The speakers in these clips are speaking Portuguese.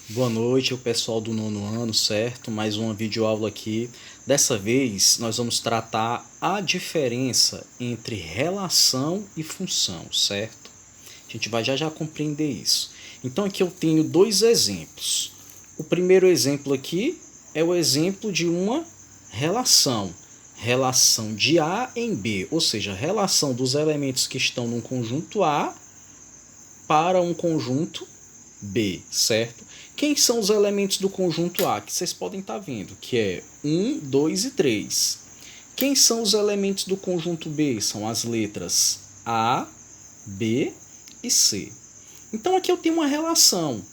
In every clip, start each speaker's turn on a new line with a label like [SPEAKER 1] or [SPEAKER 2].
[SPEAKER 1] Boa noite, o pessoal do nono ano, certo? Mais uma videoaula aqui. Dessa vez, nós vamos tratar a diferença entre relação e função, certo? A gente vai já compreender isso. Então aqui eu tenho dois exemplos. O primeiro exemplo aqui é o exemplo de uma relação. Relação de A em B, ou seja, relação dos elementos que estão num conjunto A para um conjunto B, certo? Quem são os elementos do conjunto A? Que vocês podem estar vendo, que é 1, 2 e 3. Quem são os elementos do conjunto B? São as letras A, B e C. Então aqui eu tenho uma relação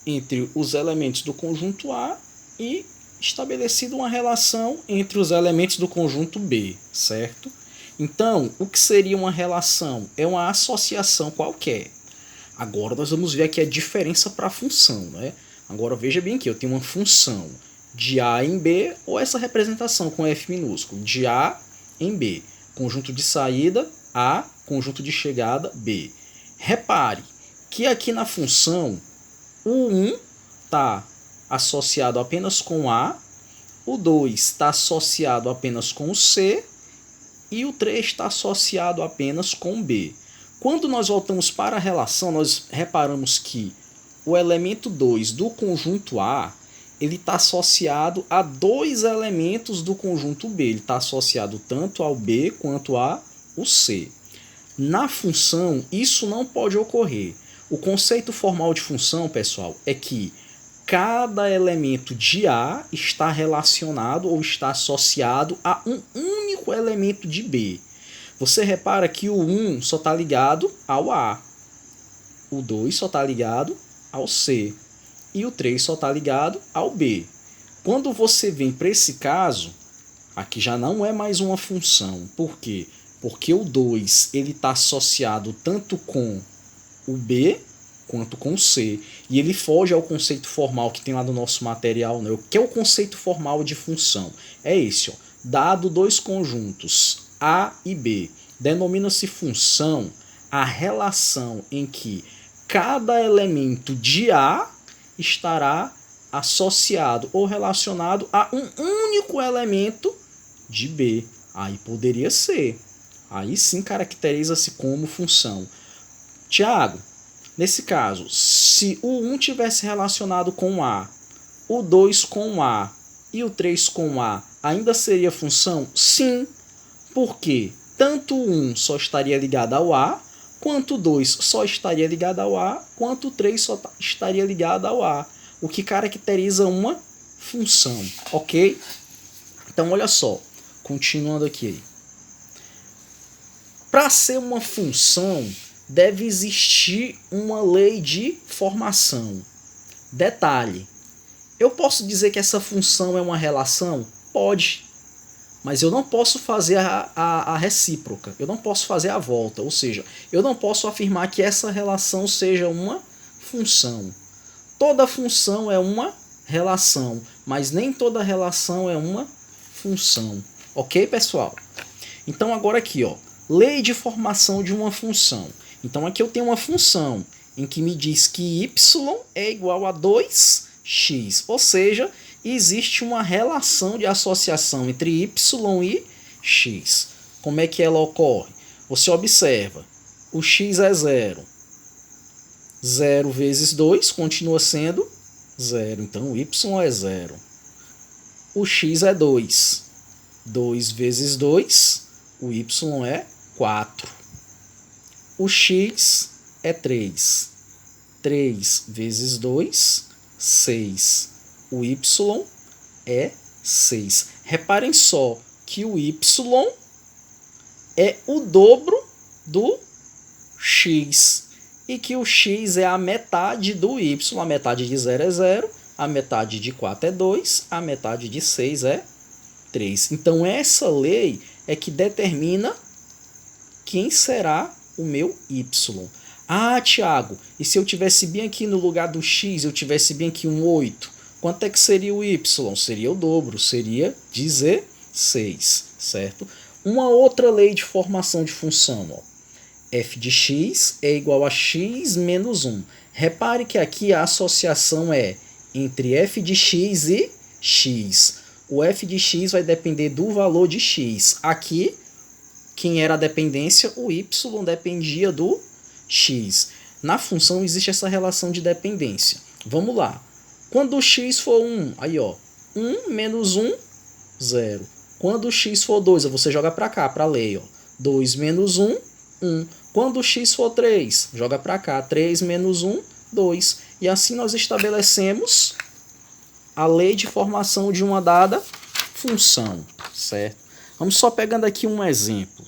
[SPEAKER 1] entre os elementos do conjunto A e estabelecido uma relação entre os elementos do conjunto B, certo? Então, o que seria uma relação? É uma associação qualquer. Agora nós vamos ver aqui a diferença para a função, né? Agora veja bem aqui, eu tenho uma função de A em B, ou essa representação com F minúsculo, de A em B. Conjunto de saída, A, conjunto de chegada, B. Repare que aqui na função, o 1 está associado apenas com A, o 2 está associado apenas com o C, e o 3 está associado apenas com B. Quando nós voltamos para a relação, nós reparamos que o elemento 2 do conjunto A ele está associado a dois elementos do conjunto B. Ele está associado tanto ao B quanto ao C. Na função, isso não pode ocorrer. O conceito formal de função, pessoal, é que cada elemento de A está relacionado ou está associado a um único elemento de B. Você repara que o 1 só está ligado ao A, o 2 só está ligado ao C e o 3 só está ligado ao B. Quando você vem para esse caso, aqui já não é mais uma função. Por quê? Porque o 2 está associado tanto com o B quanto com o C. E ele foge ao conceito formal que tem lá no nosso material. Né? O que é o conceito formal de função? É esse. Ó. Dado dois conjuntos A e B, denomina-se função a relação em que cada elemento de A estará associado ou relacionado a um único elemento de B. Aí poderia ser. Aí sim caracteriza-se como função. Tiago, nesse caso, se o 1 tivesse relacionado com A, o 2 com A e o 3 com A, ainda seria função? Sim, porque tanto o 1 só estaria ligado ao A, quanto o 2 só estaria ligado ao A, quanto o 3 só estaria ligado ao A, o que caracteriza uma função, ok? Então, olha só, continuando aqui. Para ser uma função, deve existir uma lei de formação. Detalhe, eu posso dizer que essa função é uma relação? Pode, mas eu não posso fazer a recíproca, eu não posso fazer a volta, ou seja, eu não posso afirmar que essa relação seja uma função. Toda função é uma relação, mas nem toda relação é uma função. Ok, pessoal? Então agora aqui, ó, lei de formação de uma função. Então aqui eu tenho uma função em que me diz que y é igual a 2x, ou seja, existe uma relação de associação entre y e x. Como é que ela ocorre? Você observa, o x é 0. 0 vezes 2 continua sendo 0, então o y é 0. O x é 2. 2 vezes 2, o y é 4. O x é 3. 3 vezes 2, 6. O y é 6. Reparem só que o y é o dobro do x. E que o x é a metade do y. A metade de 0 é 0, a metade de 4 é 2, a metade de 6 é 3. Então essa lei é que determina quem será o meu y. Ah, Tiago, e se eu tivesse bem aqui no lugar do x, eu tivesse bem aqui um 8, quanto é que seria o y? Seria o dobro, seria 16, certo? Uma outra lei de formação de função, ó. F de x é igual a x menos 1. Repare que aqui a associação é entre f de x e x. O f de x vai depender do valor de x. Aqui, quem era a dependência? O y dependia do x. Na função existe essa relação de dependência. Vamos lá. Quando o x for 1, aí ó, 1 menos 1, 0. Quando o x for 2, você joga para cá, para a lei, ó. 2 menos 1, 1. Quando o x for 3, joga para cá, 3 menos 1, 2. E assim nós estabelecemos a lei de formação de uma dada função, certo? Vamos só pegando aqui um exemplo.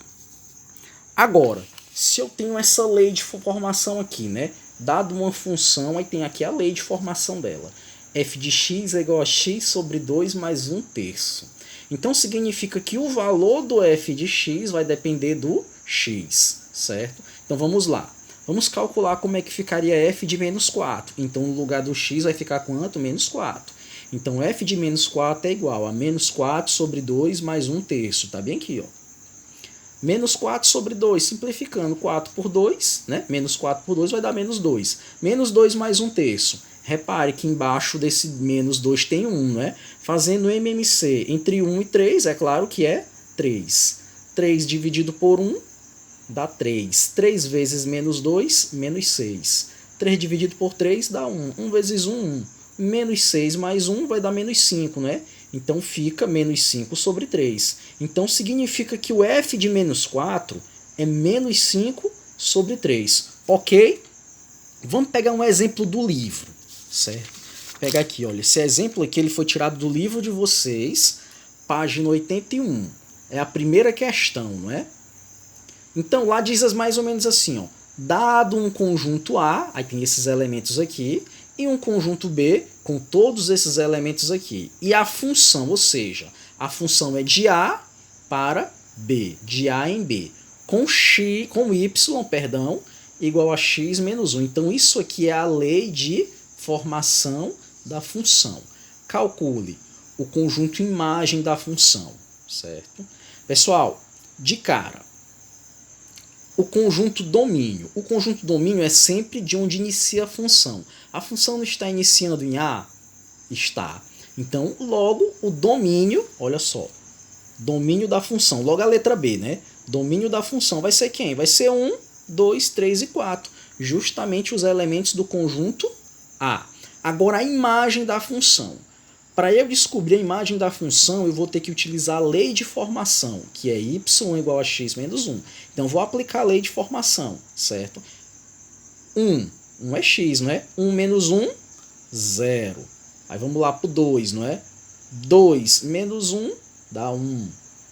[SPEAKER 1] Agora, se eu tenho essa lei de formação aqui, né? Dado uma função, aí tem aqui a lei de formação dela. F de x é igual a x sobre 2 mais 1/3. Então significa que o valor do f de x vai depender do x, certo? Então vamos lá. Vamos calcular como é que ficaria f de menos 4. Então no lugar do x vai ficar quanto? Menos 4. Então f de menos 4 é igual a menos 4 sobre 2 mais 1/3. Tá bem aqui, ó. Menos 4 sobre 2, simplificando 4 por 2, né? Menos 4 por 2 vai dar menos 2. Menos 2 mais 1/3. Repare que embaixo desse menos 2 tem 1, né? Fazendo MMC entre 1 e 3, é claro que é 3. 3 dividido por 1 dá 3. 3 vezes menos 2, menos 6. 3 dividido por 3 dá 1. 1 vezes 1, 1. Menos 6 mais 1 vai dar menos 5, né? Então fica menos 5 sobre 3. Então significa que o f de menos 4 é menos 5 sobre 3. Ok? Vamos pegar um exemplo do livro, certo? Vou pegar aqui, olha. Esse exemplo aqui ele foi tirado do livro de vocês, página 81. É a primeira questão, não é? Então lá diz mais ou menos assim, ó. Dado um conjunto A, aí tem esses elementos aqui, e um conjunto B com todos esses elementos aqui. E a função, ou seja, a função é de A para B, de A em B, com y, igual a x menos 1. Então isso aqui é a lei de formação da função. Calcule o conjunto imagem da função, certo? Pessoal, de cara, o conjunto domínio. O conjunto domínio é sempre de onde inicia a função. A função não está iniciando em A? Está. Então, logo, o domínio, olha só, domínio da função, logo a letra B, né? Domínio da função vai ser quem? Vai ser 1, 2, 3 e 4. Justamente os elementos do conjunto A. Agora, a imagem da função. Para eu descobrir a imagem da função, eu vou ter que utilizar a lei de formação, que é y igual a x menos 1. Então, vou aplicar a lei de formação, certo? 1 é x, não é? 1 menos 1, 0. Aí vamos lá para o 2, não é? 2 menos 1 dá 1.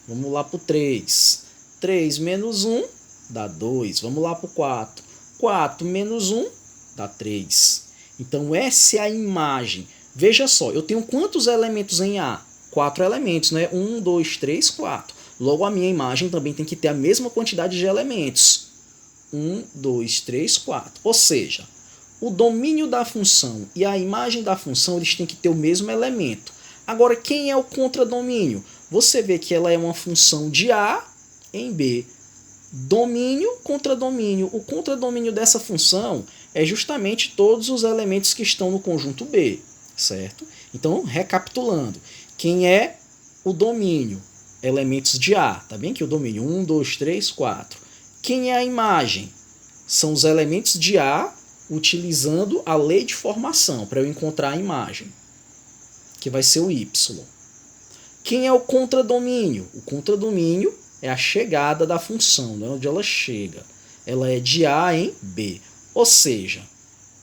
[SPEAKER 1] Vamos lá para o 3. 3 menos 1 dá 2. Vamos lá para o 4. 4 menos 1 dá 3. Então, essa é a imagem. Veja só, eu tenho quantos elementos em A? 4 elementos, né? 1, 2, 3, 4. Logo, a minha imagem também tem que ter a mesma quantidade de elementos. 1, 2, 3, 4. Ou seja, o domínio da função e a imagem da função eles têm que ter o mesmo elemento. Agora, quem é o contradomínio? Você vê que ela é uma função de A em B. Domínio, contradomínio. O contradomínio dessa função é justamente todos os elementos que estão no conjunto B. Certo? Então, recapitulando, quem é o domínio? Elementos de A, tá bem? Que o domínio 1, 2, 3, 4. Quem é a imagem? São os elementos de A utilizando a lei de formação para eu encontrar a imagem, que vai ser o y. Quem é o contradomínio? O contradomínio é a chegada da função, né? Onde ela chega. Ela é de A em B. Ou seja,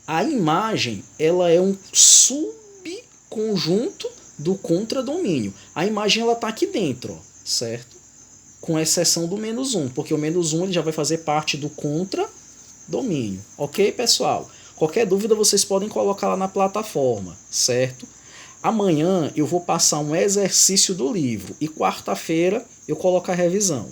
[SPEAKER 1] a imagem ela é um subconjunto do contradomínio. A imagem está aqui dentro, ó, certo? Com exceção do menos 1, porque o menos 1 ele já vai fazer parte do contradomínio. Ok, pessoal? Qualquer dúvida vocês podem colocar lá na plataforma, certo? Amanhã eu vou passar um exercício do livro e quarta-feira eu coloco a revisão.